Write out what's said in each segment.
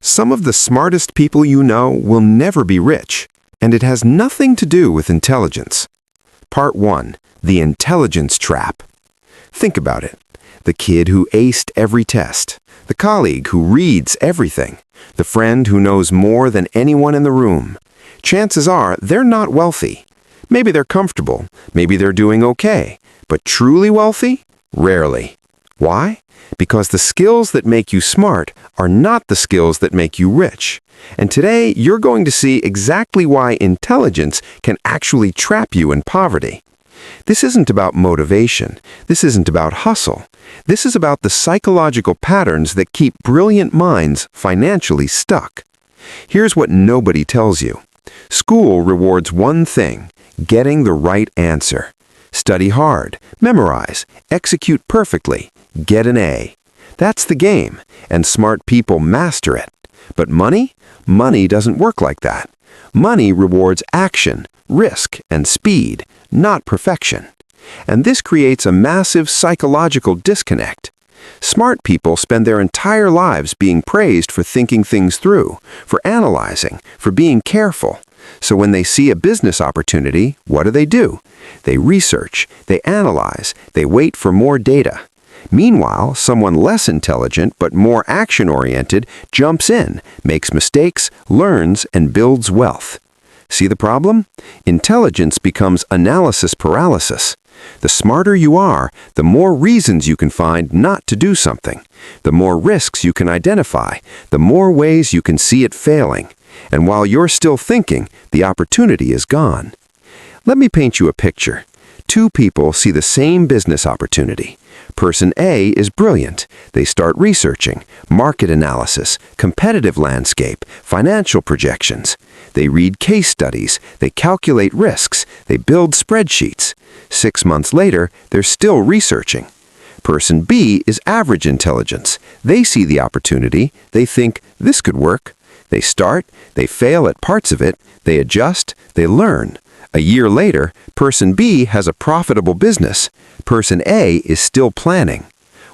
Some of the smartest people you know will never be rich, and it has nothing to do with intelligence. Part 1. The Intelligence Trap. Think about it. The kid who aced every test, the colleague who reads everything, the friend who knows more than anyone in the room. Chances are they're not wealthy. Maybe they're comfortable, maybe they're doing okay, but truly wealthy? Rarely. Why? Because the skills that make you smart are not the skills that make you rich. And today, you're going to see exactly why intelligence can actually trap you in poverty. This isn't about motivation. This isn't about hustle. This is about the psychological patterns that keep brilliant minds financially stuck. Here's what nobody tells you. School rewards one thing: getting the right answer. Study hard, memorize, execute perfectly, get an A. That's the game, and smart people master it. But money? Money doesn't work like that. Money rewards action, risk, and speed, not perfection. And this creates a massive psychological disconnect. Smart people spend their entire lives being praised for thinking things through, for analyzing, for being careful. So when they see a business opportunity, what do? They research, they analyze, they wait for more data. Meanwhile, someone less intelligent but more action-oriented jumps in, makes mistakes, learns, and builds wealth. See the problem? Intelligence becomes analysis paralysis. The smarter you are, the more reasons you can find not to do something. The more risks you can identify, the more ways you can see it failing. And while you're still thinking, the opportunity is gone. Let me paint you a picture. Two people see the same business opportunity. Person A is brilliant. They start researching, market analysis, competitive landscape, financial projections. They read case studies, they calculate risks, they build spreadsheets. 6 months later, they're still researching. Person B is average intelligence. They see the opportunity, they think, this could work. They start, they fail at parts of it, they adjust, they learn. A year later, Person B has a profitable business. Person A is still planning.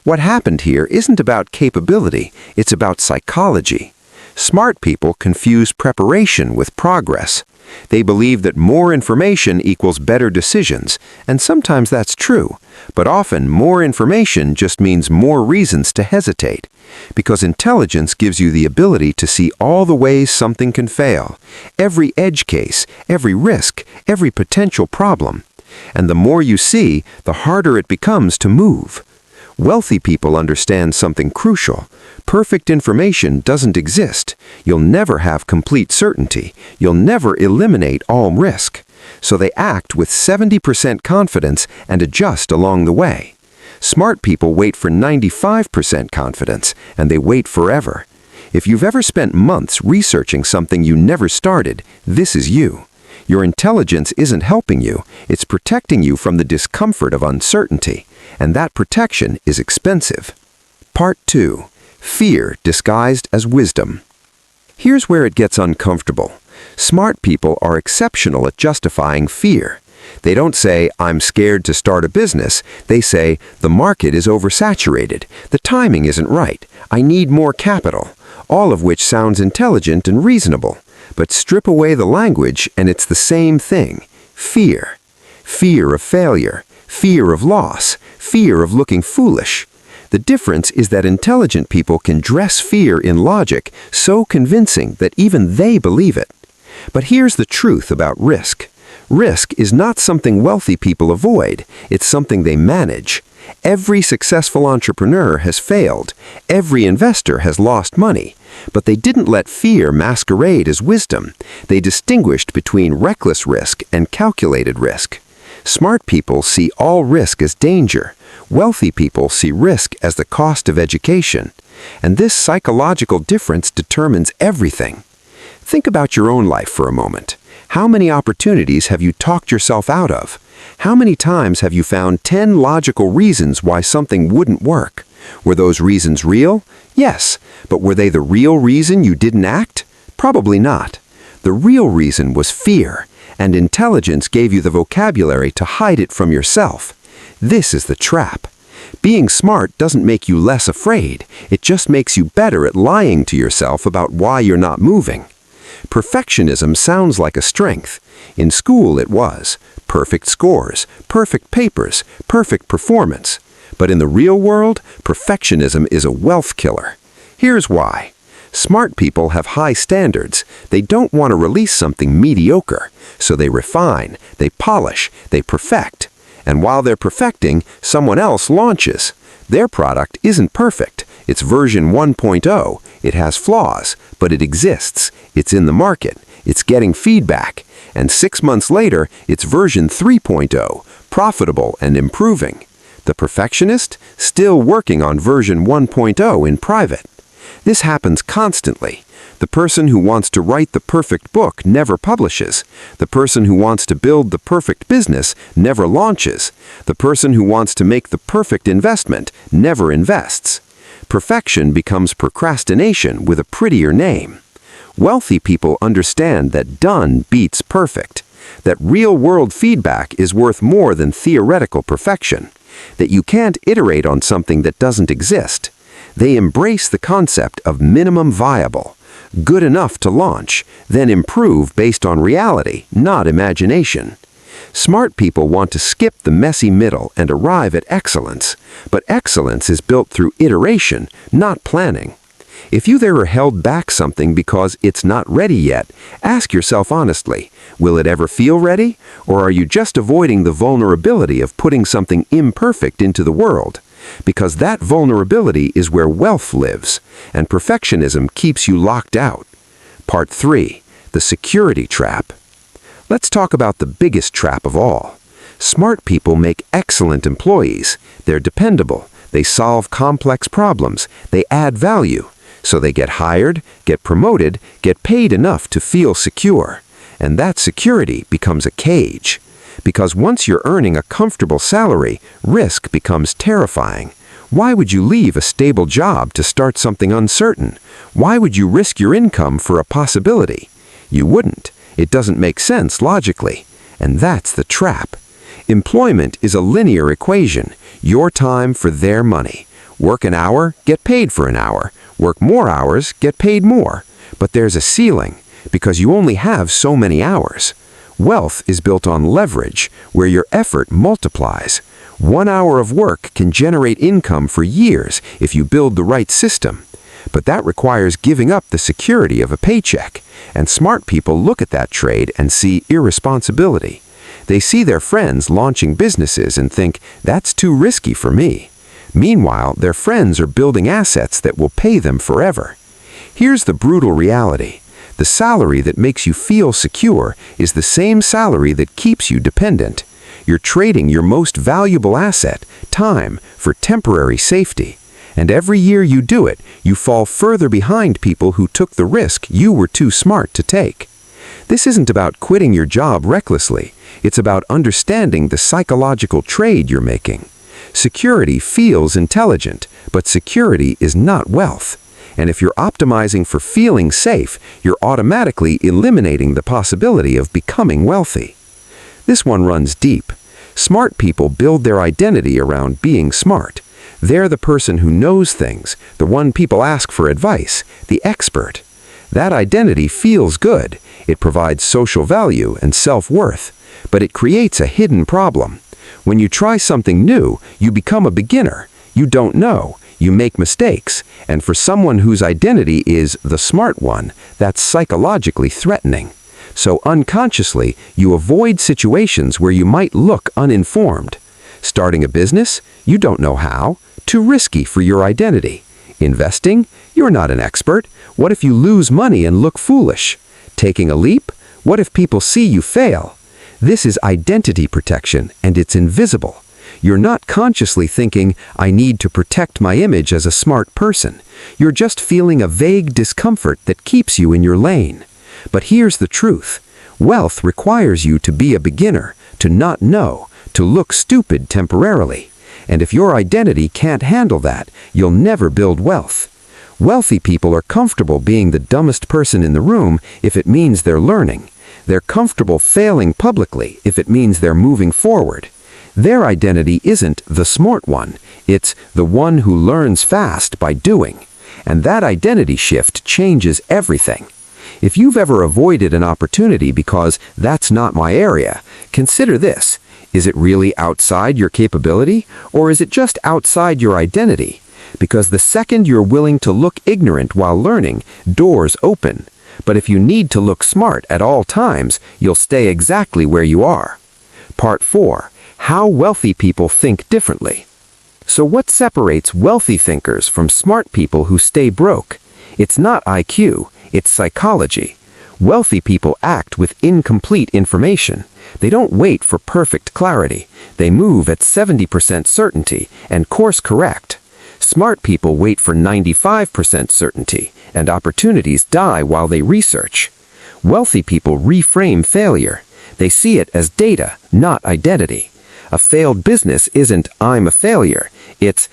What happened here isn't about capability, it's about psychology. Smart people confuse preparation with progress. They believe that more information equals better decisions, and sometimes that's true. But often, more information just means more reasons to hesitate. Because intelligence gives you the ability to see all the ways something can fail, every edge case, every risk, every potential problem. And the more you see, the harder it becomes to move. Wealthy people understand something crucial. Perfect information doesn't exist. You'll never have complete certainty. You'll never eliminate all risk. So they act with 70% confidence and adjust along the way. Smart people wait for 95% confidence, and they wait forever. If you've ever spent months researching something you never started, this is you. Your intelligence isn't helping you, it's protecting you from the discomfort of uncertainty, and that protection is expensive. Part 2. Fear disguised as wisdom. Here's where it gets uncomfortable. Smart people are exceptional at justifying fear. They don't say, I'm scared to start a business. They say, the market is oversaturated. The timing isn't right. I need more capital. All of which sounds intelligent and reasonable. But strip away the language and it's the same thing. Fear. Fear of failure. Fear of loss. Fear of looking foolish. The difference is that intelligent people can dress fear in logic so convincing that even they believe it. But here's the truth about risk. Risk is not something wealthy people avoid, it's something they manage. Every successful entrepreneur has failed. Every investor has lost money. But they didn't let fear masquerade as wisdom. They distinguished between reckless risk and calculated risk. Smart people see all risk as danger. Wealthy people see risk as the cost of education. And this psychological difference determines everything. Think about your own life for a moment. How many opportunities have you talked yourself out of? How many times have you found 10 logical reasons why something wouldn't work? Were those reasons real? Yes, but were they the real reason you didn't act? Probably not. The real reason was fear, and intelligence gave you the vocabulary to hide it from yourself. This is the trap. Being smart doesn't make you less afraid. It just makes you better at lying to yourself about why you're not moving. Perfectionism sounds like a strength. In school it was. Perfect scores, perfect papers, perfect performance. But in the real world, perfectionism is a wealth killer. Here's why. Smart people have high standards. They don't want to release something mediocre. So they refine, they polish, they perfect. And while they're perfecting, someone else launches. Their product isn't perfect. It's version 1.0. It has flaws, but it exists. It's in the market. It's getting feedback. And 6 months later, it's version 3.0, profitable and improving. The perfectionist, still working on version 1.0 in private. This happens constantly. The person who wants to write the perfect book never publishes. The person who wants to build the perfect business never launches. The person who wants to make the perfect investment never invests. Perfection becomes procrastination with a prettier name. Wealthy people understand that done beats perfect, that real-world feedback is worth more than theoretical perfection, that you can't iterate on something that doesn't exist. They embrace the concept of minimum viable, good enough to launch, then improve based on reality, not imagination. Smart people want to skip the messy middle and arrive at excellence, but excellence is built through iteration, not planning. If you've ever held back something because it's not ready yet, ask yourself honestly, will it ever feel ready? Or are you just avoiding the vulnerability of putting something imperfect into the world? Because that vulnerability is where wealth lives, and perfectionism keeps you locked out. Part 3. The security trap. Let's talk about the biggest trap of all. Smart people make excellent employees. They're dependable. They solve complex problems. They add value. So they get hired, get promoted, get paid enough to feel secure. And that security becomes a cage. Because once you're earning a comfortable salary, risk becomes terrifying. Why would you leave a stable job to start something uncertain? Why would you risk your income for a possibility? You wouldn't. It doesn't make sense logically. And that's the trap. Employment is a linear equation. Your time for their money. Work an hour, get paid for an hour. Work more hours, get paid more. But there's a ceiling, because you only have so many hours. Wealth is built on leverage, where your effort multiplies. 1 hour of work can generate income for years if you build the right system. But that requires giving up the security of a paycheck. And smart people look at that trade and see irresponsibility. They see their friends launching businesses and think, that's too risky for me. Meanwhile, their friends are building assets that will pay them forever. Here's the brutal reality. The salary that makes you feel secure is the same salary that keeps you dependent. You're trading your most valuable asset, time, for temporary safety. And every year you do it, you fall further behind people who took the risk you were too smart to take. This isn't about quitting your job recklessly. It's about understanding the psychological trade you're making. Security feels intelligent, but security is not wealth. And if you're optimizing for feeling safe, you're automatically eliminating the possibility of becoming wealthy. This one runs deep. Smart people build their identity around being smart. They're the person who knows things, the one people ask for advice, the expert. That identity feels good. It provides social value and self-worth. But it creates a hidden problem. When you try something new, you become a beginner. You don't know. You make mistakes. And for someone whose identity is the smart one, that's psychologically threatening. So unconsciously, you avoid situations where you might look uninformed. Starting a business? You don't know how. Too risky for your identity. Investing? You're not an expert. What if you lose money and look foolish? Taking a leap? What if people see you fail? This is identity protection, and it's invisible. You're not consciously thinking, I need to protect my image as a smart person. You're just feeling a vague discomfort that keeps you in your lane. But here's the truth. Wealth requires you to be a beginner, to not know, to look stupid temporarily. And if your identity can't handle that, you'll never build wealth. Wealthy people are comfortable being the dumbest person in the room if it means they're learning. They're comfortable failing publicly if it means they're moving forward. Their identity isn't the smart one, it's the one who learns fast by doing. And that identity shift changes everything. If you've ever avoided an opportunity because that's not my area, consider this. Is it really outside your capability, or is it just outside your identity? Because the second you're willing to look ignorant while learning, doors open. But if you need to look smart at all times, you'll stay exactly where you are. Part 4. How wealthy people think differently. So what separates wealthy thinkers from smart people who stay broke? It's not IQ, it's psychology. Wealthy people act with incomplete information. They don't wait for perfect clarity. They move at 70% certainty and course correct. Smart people wait for 95% certainty, and opportunities die while they research. Wealthy people reframe failure. They see it as data, not identity. A failed business isn't "I'm a failure," it's